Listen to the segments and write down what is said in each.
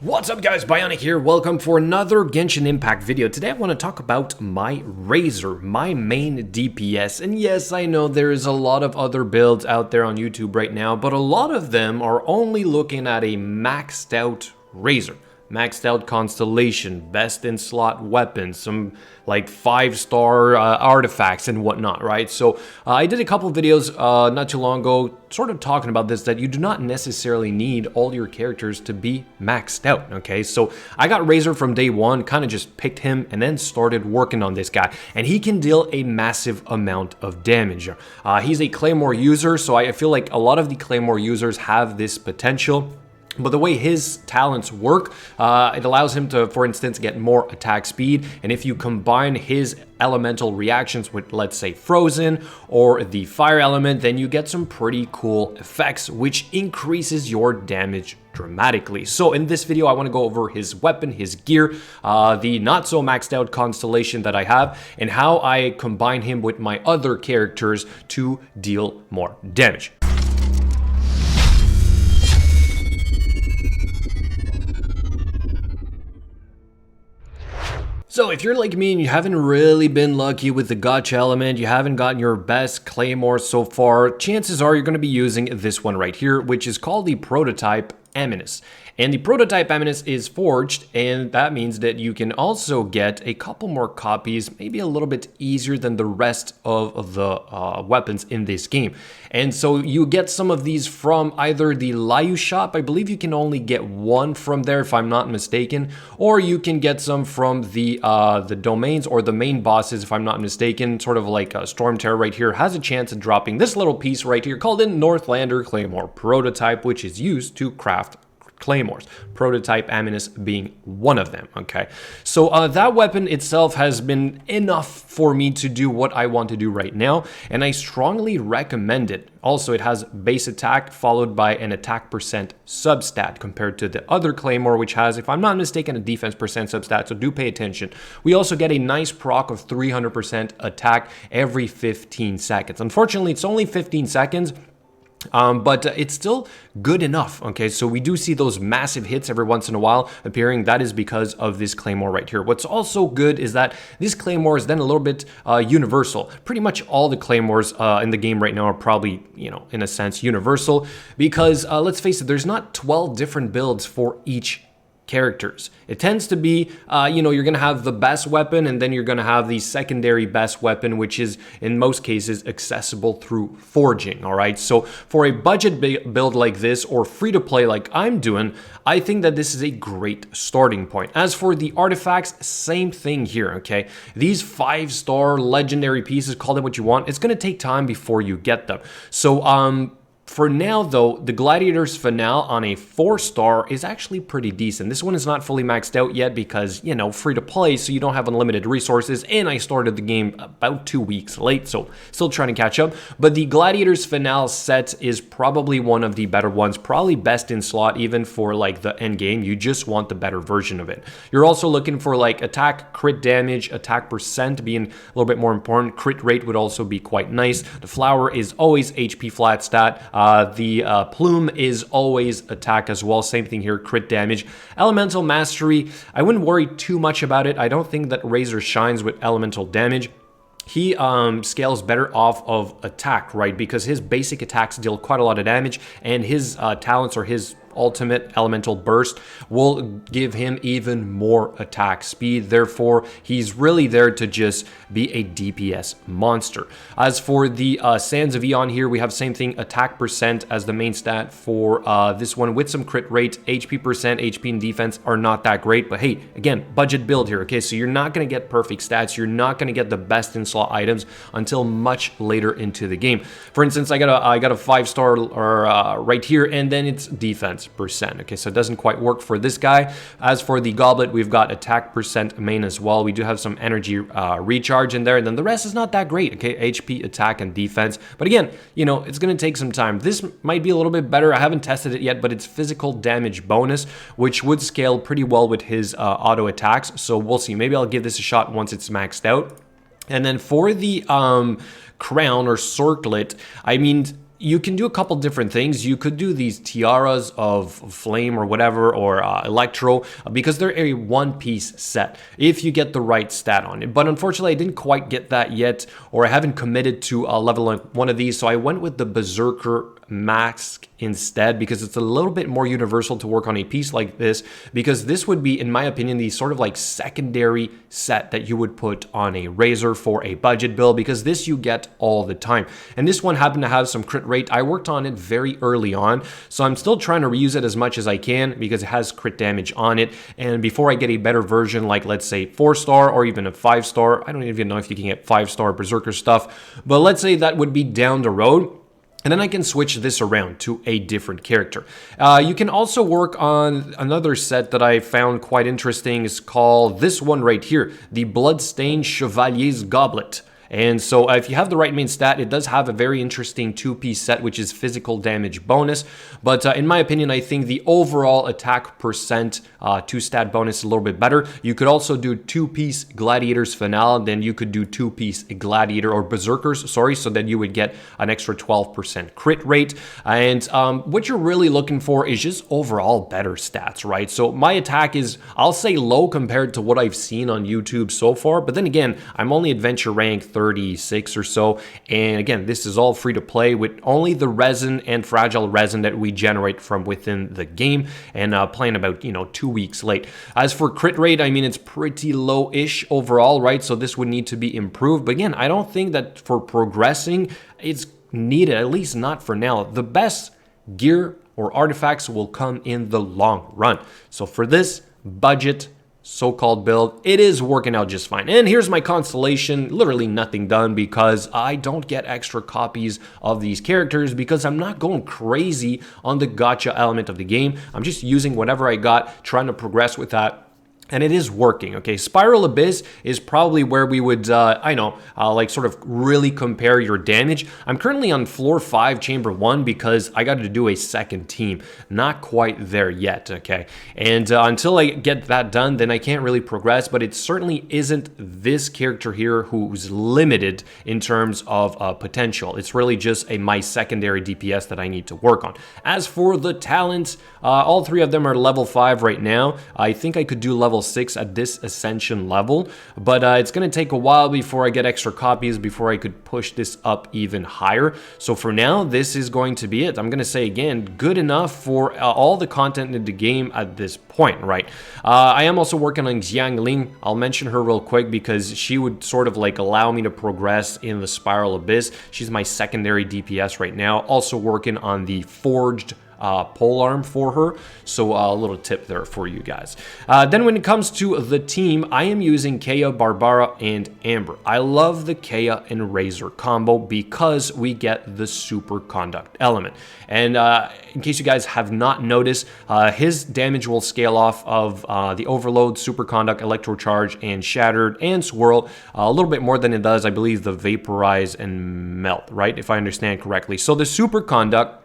What's up guys, Bionic here, welcome for another Genshin Impact video. Today I want to talk about my Razor, my main DPS. And yes, I know there is a lot of other builds out there on YouTube right now, but a lot of them are only looking at a maxed out Razor. Maxed out constellation, best in slot weapons, some like 5-star artifacts and whatnot, right? So I did a couple videos not too long ago sort of talking about this, that you do not necessarily need all your characters to be maxed out, okay? So I got Razor from day one, kind of just picked him and then started working on this guy, and he can deal a massive amount of damage. He's a Claymore user, so I feel like a lot of the Claymore users have this potential. But the way his talents work, it allows him to, for instance, get more attack speed. And if you combine his elemental reactions with, let's say, Frozen or the Fire element, then you get some pretty cool effects, which increases your damage dramatically. So in this video, I want to go over his weapon, his gear, the not so maxed out constellation that I have, and how I combine him with my other characters to deal more damage. So if you're like me and you haven't really been lucky with the gotcha element, you haven't gotten your best Claymore so far, chances are you're going to be using this one right here, which is called the Prototype Eminence. And the Prototype Eminence is forged, and that means that you can also get a couple more copies, maybe a little bit easier than the rest of the weapons in this game. And so you get some of these from either the Liu shop, I believe you can only get one from there if I'm not mistaken, or you can get some from the domains or the main bosses if I'm not mistaken. Sort of like Storm Terror right here has a chance of dropping this little piece right here called a Northlander Claymore Prototype, which is used to craft Claymores, Prototype Eminence being one of them, okay? So that weapon itself has been enough for me to do what I want to do right now, and I strongly recommend it. Also, it has base attack followed by an attack percent substat compared to the other Claymore, which has, if I'm not mistaken, a defense percent substat, so do pay attention. We also get a nice proc of 300% attack every 15 seconds. Unfortunately, it's only 15 seconds, but it's still good enough, okay? So we do see those massive hits every once in a while appearing. That is because of this Claymore right here. What's also good is that this Claymore is then a little bit universal. Pretty much all the Claymores in the game right now are probably, you know, in a sense universal, because let's face it, there's not 12 different builds for each characters. It tends to be, you know, you're going to have the best weapon, and then you're going to have the secondary best weapon, which is in most cases accessible through forging. All right. So for a budget build like this, or free to play like I'm doing, I think that this is a great starting point. As for the artifacts, same thing here. Okay. These 5-star legendary pieces, call them what you want. It's going to take time before you get them. So, for now, though, the Gladiator's Finale on a 4-star is actually pretty decent. This one is not fully maxed out yet because, you know, free to play, so you don't have unlimited resources, and I started the game about 2 weeks late, so still trying to catch up. But the Gladiator's Finale set is probably one of the better ones, probably best in slot even for like the end game. You just want the better version of it. You're also looking for like attack, crit damage, attack percent being a little bit more important. Crit rate would also be quite nice. The flower is always HP flat stat. The plume is always attack as well. Same thing here, crit damage. Elemental mastery, I wouldn't worry too much about it. I don't think that Razor shines with elemental damage. He scales better off of attack, right? Because his basic attacks deal quite a lot of damage, and his talents or his ultimate elemental burst will give him even more attack speed. Therefore, he's really there to just be a DPS monster. As for the Sands of Eon here, we have same thing, attack percent as the main stat for this one with some crit rate. HP percent, HP and defense are not that great, but hey, again, budget build here, okay? So you're not going to get perfect stats. You're not going to get the best in slot items until much later into the game. For instance, I got a 5-star right here, and then it's defense percent. Okay, so it doesn't quite work for this guy. As for the Goblet, we've got attack percent main as well. We do have some energy recharge in there, and then the rest is not that great. Okay, HP, attack, and defense. But again, you know, it's going to take some time. This might be a little bit better. I haven't tested it yet, but it's physical damage bonus, which would scale pretty well with his auto attacks. So we'll see. Maybe I'll give this a shot once it's maxed out. And then for the crown or circlet, I mean, you can do a couple different things. You could do these tiaras of flame or whatever, or electro, because they're a one-piece set if you get the right stat on it. But unfortunately, I didn't quite get that yet, or I haven't committed to level one of these, so I went with the Berserker mask instead, because it's a little bit more universal to work on a piece like this, because this would be, in my opinion, the sort of like secondary set that you would put on a Razor for a budget build, because this you get all the time. And this one happened to have some crit rate. I worked on it very early on, so I'm still trying to reuse it as much as I can because it has crit damage on it. And before I get a better version, like let's say 4-star or even a 5-star, I don't even know if you can get 5-star Berserker stuff, but let's say that would be down the road. And then I can switch this around to a different character. You can also work on another set that I found quite interesting. It's called this one right here, the Bloodstained Chevalier's Goblet. And so if you have the right main stat, it does have a very interesting two-piece set, which is physical damage bonus. But in my opinion, I think the overall attack percent two-stat bonus is a little bit better. You could also do two-piece Gladiator's Finale, then you could do two-piece Gladiator or Berserkers, sorry, so then you would get an extra 12% crit rate. And what you're really looking for is just overall better stats, right? So my attack is, I'll say low compared to what I've seen on YouTube so far, but then again, I'm only adventure rank 36 or so, and again, this is all free to play with only the resin and fragile resin that we generate from within the game, and playing about 2 weeks late. As for crit rate, I mean, it's pretty low-ish overall, right? So this would need to be improved, but again, I don't think that for progressing it's needed, at least not for now. The best gear or artifacts will come in the long run. So for this budget so-called build, it is working out just fine. And here's my constellation, literally nothing done, because I don't get extra copies of these characters because I'm not going crazy on the gacha element of the game. I'm just using whatever I got, trying to progress with that. And it is working, okay? Spiral Abyss is probably where we would, like sort of really compare your damage. I'm currently on floor 5, chamber 1, because I got to do a second team. Not quite there yet, okay? And until I get that done, then I can't really progress, but it certainly isn't this character here who's limited in terms of potential. It's really just my secondary DPS that I need to work on. As for the talents, all 3 of them are level 5 right now. I think I could do level 6 at this ascension level, but it's going to take a while before I get extra copies, before I could push this up even higher. So for now, this is going to be it. I'm going to say again, good enough for all the content in the game at this point, right? I am also working on Xiangling. I'll mention her real quick because she would sort of like allow me to progress in the Spiral Abyss. She's my secondary DPS right now. Also working on the Forged polearm for her, so a little tip there for you guys. Then when it comes to the team, I am using Kea, Barbara, and Amber. I love the Kea and Razor combo because we get the Superconduct element. And in case you guys have not noticed, his damage will scale off of the Overload, Superconduct, Electrocharge, and Shattered, and Swirl a little bit more than it does, I believe, the Vaporize and Melt, right? If I understand correctly. So the Superconduct,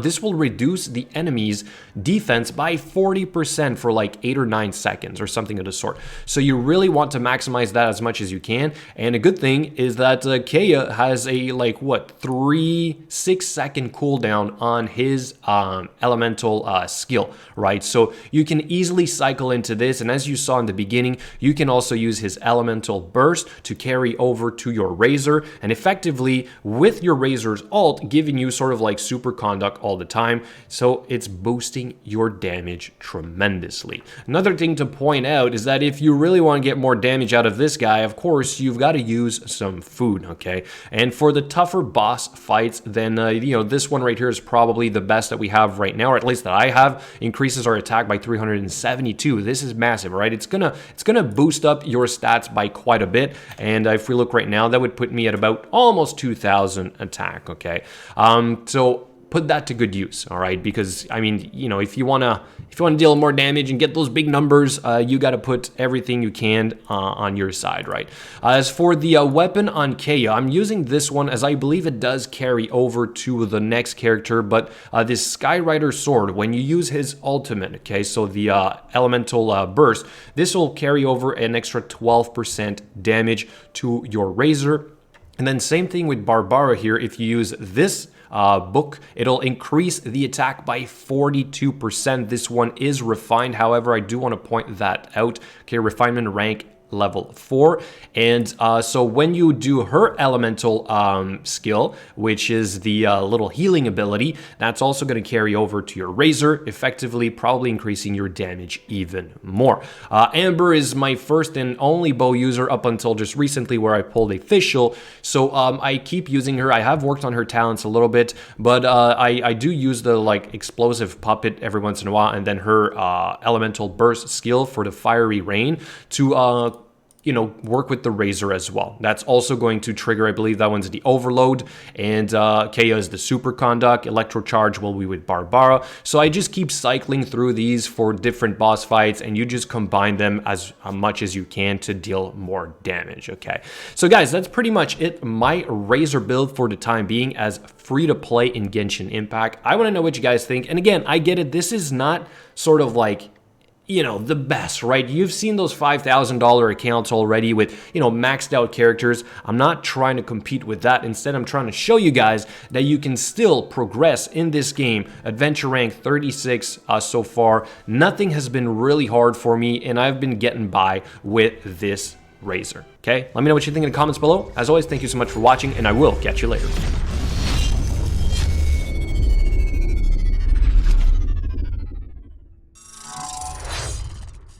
this will reduce the enemy's defense by 40% for like 8 or 9 seconds or something of the sort. So you really want to maximize that as much as you can. And a good thing is that Kea has a 6-second cooldown on his elemental skill, right? So you can easily cycle into this. And as you saw in the beginning, you can also use his elemental burst to carry over to your Razor, and effectively with your Razor's ult giving you sort of like Superconduct all the time, so it's boosting your damage tremendously. Another thing to point out is that if you really want to get more damage out of this guy, of course you've got to use some food, okay? And for the tougher boss fights, then this one right here is probably the best that we have right now, or at least that I have. Increases our attack by 372. This is massive, right? It's gonna boost up your stats by quite a bit, and if we look right now, that would put me at about almost 2,000 attack, okay? So put that to good use, all right? Because I mean, if you wanna deal more damage and get those big numbers, you got to put everything you can on your side, right? As for the weapon on Kea, I'm using this one as I believe it does carry over to the next character, but this Skyrider sword, when you use his ultimate, okay, so the elemental burst, this will carry over an extra 12% damage to your Razor. And then same thing with Barbara here. If you use this book. It'll increase the attack by 42%. This one is refined. However, I do want to point that out. Okay, refinement rank level 4, and so when you do her elemental skill, which is the little healing ability, that's also going to carry over to your Razor, effectively probably increasing your damage even more. Amber is my first and only bow user up until just recently, where I pulled official, so I keep using her. I have worked on her talents a little bit, but I do use the like explosive puppet every once in a while, and then her elemental burst skill for the fiery rain to you know, work with the Razor as well. That's also going to trigger, I believe that one's the Overload, and Kea is the Superconduct, Electrocharge will be with Barbara. So I just keep cycling through these for different boss fights, and you just combine them as much as you can to deal more damage, okay? So guys, that's pretty much it. My Razor build for the time being as free to play in Genshin Impact. I want to know what you guys think, and again, I get it, this is not sort of like, you know, the best, right? You've seen those $5,000 accounts already with, you know, maxed out characters. I'm not trying to compete with that. Instead, I'm trying to show you guys that you can still progress in this game. Adventure rank 36 so far. Nothing has been really hard for me, and I've been getting by with this Razor, okay? Let me know what you think in the comments below. As always, thank you so much for watching, and I will catch you later.